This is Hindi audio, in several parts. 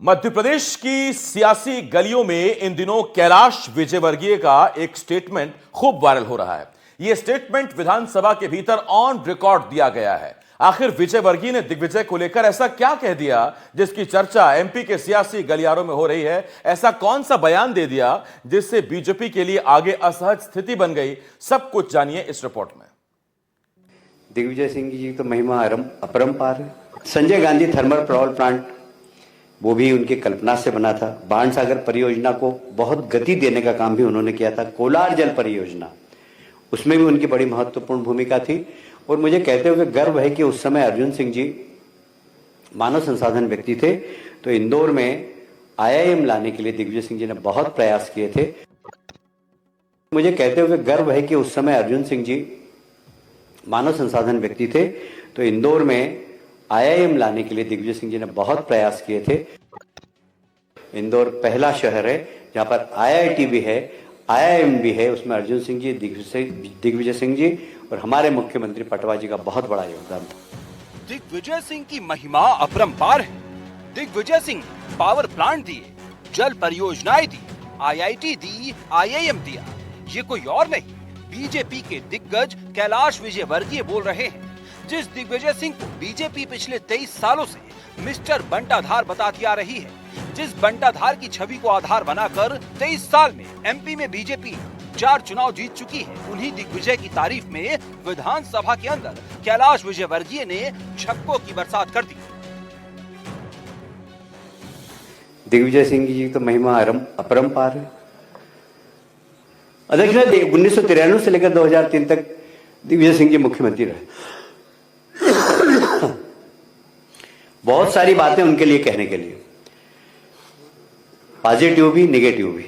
मध्य प्रदेश की सियासी गलियों में इन दिनों कैलाश विजयवर्गीय का एक स्टेटमेंट खूब वायरल हो रहा है। यह स्टेटमेंट विधानसभा के भीतर ऑन रिकॉर्ड दिया गया है। आखिर विजयवर्गीय ने दिग्विजय को लेकर ऐसा क्या कह दिया जिसकी चर्चा एमपी के सियासी गलियारों में हो रही है? ऐसा कौन सा बयान दे दिया जिससे बीजेपी के लिए आगे असहज स्थिति बन गई? सब कुछ जानिए इस रिपोर्ट में। दिग्विजय सिंह जी तो महिमा अपरंपार है। Sanjay Gandhi thermal power plant वो भी उनकी कल्पना से बना था। बाण सागर परियोजना को बहुत गति देने का काम भी उन्होंने किया था। कोलार जल परियोजना, उसमें भी उनकी बड़ी महत्वपूर्ण भूमिका थी। और मुझे कहते हुए गर्व है कि उस समय अर्जुन सिंह जी मानव संसाधन व्यक्ति थे, तो इंदौर में आईआईएम लाने के लिए दिग्विजय सिंह जी ने बहुत प्रयास किए थे। मुझे कहते हुए गर्व है कि उस समय अर्जुन सिंह जी मानव संसाधन व्यक्ति थे, तो इंदौर में आईआईएम लाने के लिए दिग्विजय सिंह जी ने बहुत प्रयास किए थे। इंदौर पहला शहर है जहां पर आईआईटी भी है, आईआईएम भी है, उसमें अर्जुन सिंह जी, दिग्विजय सिंह जी और हमारे मुख्यमंत्री पटवा जी का बहुत बड़ा योगदान था। दिग्विजय सिंह की महिमा अपरंपार है। दिग्विजय सिंह पावर प्लांट दिए, जल परियोजनाएं दी, आईआईटी दी, आईआईएम दिया। ये कोई और नहीं, बीजेपी के दिग्गज कैलाश विजयवर्गीय बोल रहे हैं। जिस दिग्विजय सिंह को बीजेपी पिछले 23 सालों से मिस्टर बंटाधार बताती आ रही है, जिस बंटाधार की छवि को आधार बनाकर 23 साल में एमपी में बीजेपी 4 चुनाव जीत चुकी है, उन्हीं दिग्विजय की तारीफ में विधानसभा के अंदर कैलाश विजयवर्गीय ने छक्कों की बरसात कर दी। दिग्विजय सिंह जी तो महिमा अपरंपार है। अध्यक्ष, 1993 से लेकर 2003 तक दिग्विजय सिंह जी मुख्यमंत्री रहे। बहुत सारी बातें उनके लिए कहने के लिए, पॉजिटिव भी निगेटिव भी,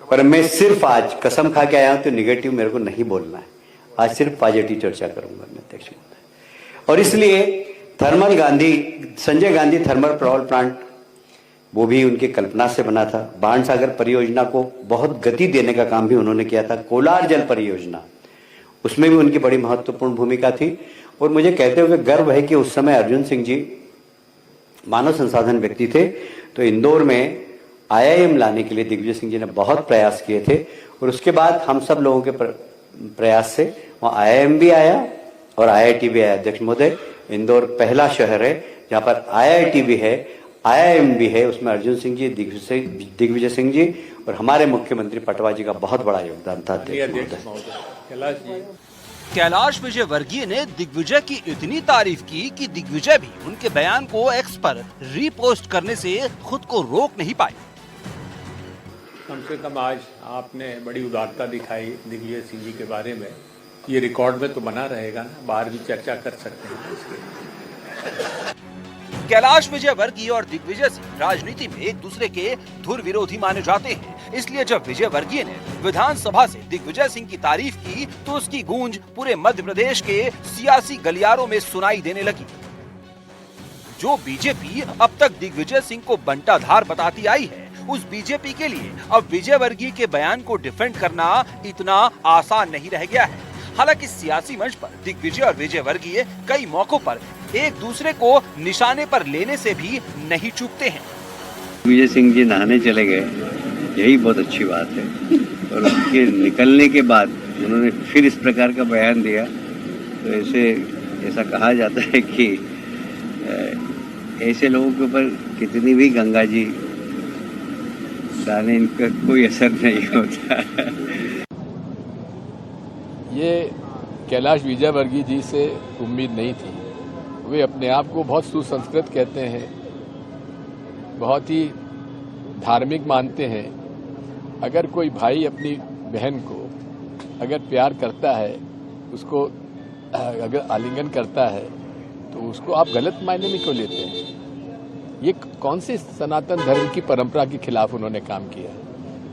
पर मैं सिर्फ आज कसम खा के आया हूं तो निगेटिव मेरे को नहीं बोलना है। आज सिर्फ पॉजिटिव चर्चा करूंगा मैं, अध्यक्ष। और इसलिए Sanjay Gandhi thermal power plant वो भी उनकी कल्पना से बना था। बाण सागर परियोजना को बहुत गति देने का काम भी उन्होंने किया था। कोलार जल परियोजना, उसमें भी उनकी बड़ी महत्वपूर्ण भूमिका थी। और मुझे कहते हुए गर्व है कि उस समय अर्जुन सिंह जी मानव संसाधन व्यक्ति थे, तो इंदौर में आईआईएम लाने के लिए दिग्विजय सिंह जी ने बहुत प्रयास किए थे। और उसके बाद हम सब लोगों के प्रयास से वहाँ आईआईएम भी आया और आईआईटी भी आया। अध्यक्ष महोदय, इंदौर पहला शहर है जहाँ पर आईआईटी भी है, आईआईएम भी है, उसमें अर्जुन सिंह जी, दिग्विजय सिंह जी और हमारे मुख्यमंत्री पटवा जी का बहुत बड़ा योगदान था। कैलाश विजयवर्गीय ने दिग्विजय की इतनी तारीफ की कि दिग्विजय भी उनके बयान को एक्स पर रीपोस्ट करने से खुद को रोक नहीं पाए। कम से कम आज आपने बड़ी उदारता दिखाई दिग्विजय सिंह जी के बारे में। ये रिकॉर्ड में तो बना रहेगा ना, बाहर भी चर्चा कर सकते हैं इसके। कैलाश विजयवर्गीय और दिग्विजय सिंह राजनीति में एक दूसरे के धुर विरोधी माने जाते हैं। इसलिए जब विजयवर्गीय ने विधानसभा से दिग्विजय सिंह की तारीफ की तो उसकी गूंज पूरे मध्य प्रदेश के सियासी गलियारों में सुनाई देने लगी। जो बीजेपी अब तक दिग्विजय सिंह को बंटाधार बताती आई है, उस बीजेपी के लिए अब विजयवर्गीय के बयान को डिफेंड करना इतना आसान नहीं रह गया है। हालांकि सियासी मंच पर दिग्विजय और विजयवर्गीय कई मौकों पर एक दूसरे को निशाने पर लेने से भी नहीं चूकते हैं। विजय सिंह जी नहाने चले गए, यही बहुत अच्छी बात है। और उसके निकलने के बाद उन्होंने फिर इस प्रकार का बयान दिया, तो ऐसा कहा जाता है कि ऐसे लोगों के ऊपर कितनी भी गंगा जी डालें, इनका कोई असर नहीं होता। ये कैलाश विजयवर्गीय जी से उम्मीद नहीं थी। वे अपने आप को बहुत सुसंस्कृत कहते हैं, बहुत ही धार्मिक मानते हैं। अगर कोई भाई अपनी बहन को अगर प्यार करता है, उसको अगर आलिंगन करता है, तो उसको आप गलत मायने में क्यों लेते हैं? ये कौन सी सनातन धर्म की परंपरा के खिलाफ उन्होंने काम किया?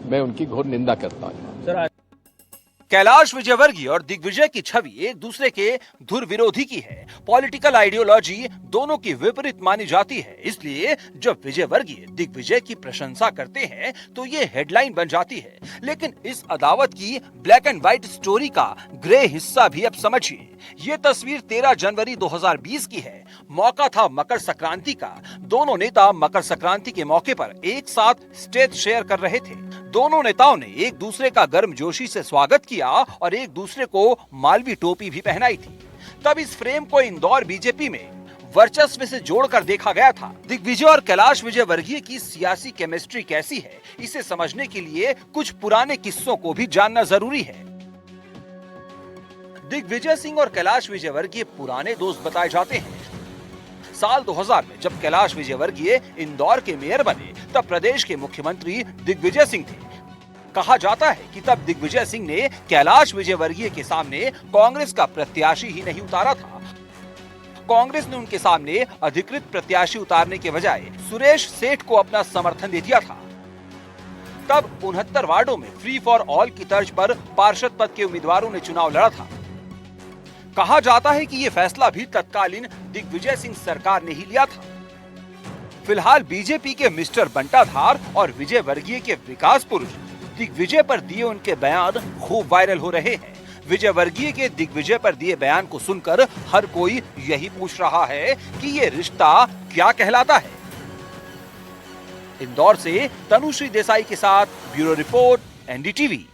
मैं उनकी घोर निंदा करता हूँ। कैलाश विजयवर्गीय और दिग्विजय की छवि एक दूसरे के धुर विरोधी की है। पॉलिटिकल आइडियोलॉजी दोनों की विपरीत मानी जाती है। इसलिए जब विजयवर्गीय दिग्विजय की प्रशंसा करते हैं तो ये हेडलाइन बन जाती है। लेकिन इस अदावत की ब्लैक एंड व्हाइट स्टोरी का ग्रे हिस्सा भी अब समझिए। ये तस्वीर 13 जनवरी 2020 की है। मौका था मकर संक्रांति का। दोनों नेता मकर संक्रांति के मौके पर एक साथ स्टेज शेयर कर रहे थे। दोनों नेताओं ने एक दूसरे का गर्मजोशी से स्वागत किया और एक दूसरे को मालवी टोपी भी पहनाई थी। तब इस फ्रेम को इंदौर बीजेपी में वर्चस्व से जोड़कर देखा गया था। दिग्विजय और कैलाश विजयवर्गीय की सियासी केमिस्ट्री कैसी है, इसे समझने के लिए कुछ पुराने किस्सों को भी जानना जरूरी है। दिग्विजय सिंह और कैलाश विजयवर्गीय पुराने दोस्त बताए जाते हैं। साल 2000 में जब कैलाश विजयवर्गीय इंदौर के मेयर बने, तब प्रदेश के मुख्यमंत्री दिग्विजय सिंह थे। कहा जाता है कि तब दिग्विजय सिंह ने कैलाश विजयवर्गीय के सामने कांग्रेस का प्रत्याशी ही नहीं उतारा था। कांग्रेस ने उनके सामने अधिकृत प्रत्याशी उतारने के बजाय सुरेश सेठ को अपना समर्थन दे दिया था। तब 69 वार्डों में फ्री फॉर ऑल की तर्ज पर पार्षद पद के उम्मीदवारों ने चुनाव लड़ा था। कहा जाता है कि यह फैसला भी तत्कालीन दिग्विजय सिंह सरकार ने ही लिया था। फिलहाल बीजेपी के मिस्टर बंटाधार और विजयवर्गीय के विकास पुरुष दिग्विजय पर दिए उनके बयान खूब वायरल हो रहे हैं। विजयवर्गीय के दिग्विजय पर दिए बयान को सुनकर हर कोई यही पूछ रहा है कि ये रिश्ता क्या कहलाता है। इंदौर से तनुश्री देसाई के साथ ब्यूरो रिपोर्ट, एनडीटीवी।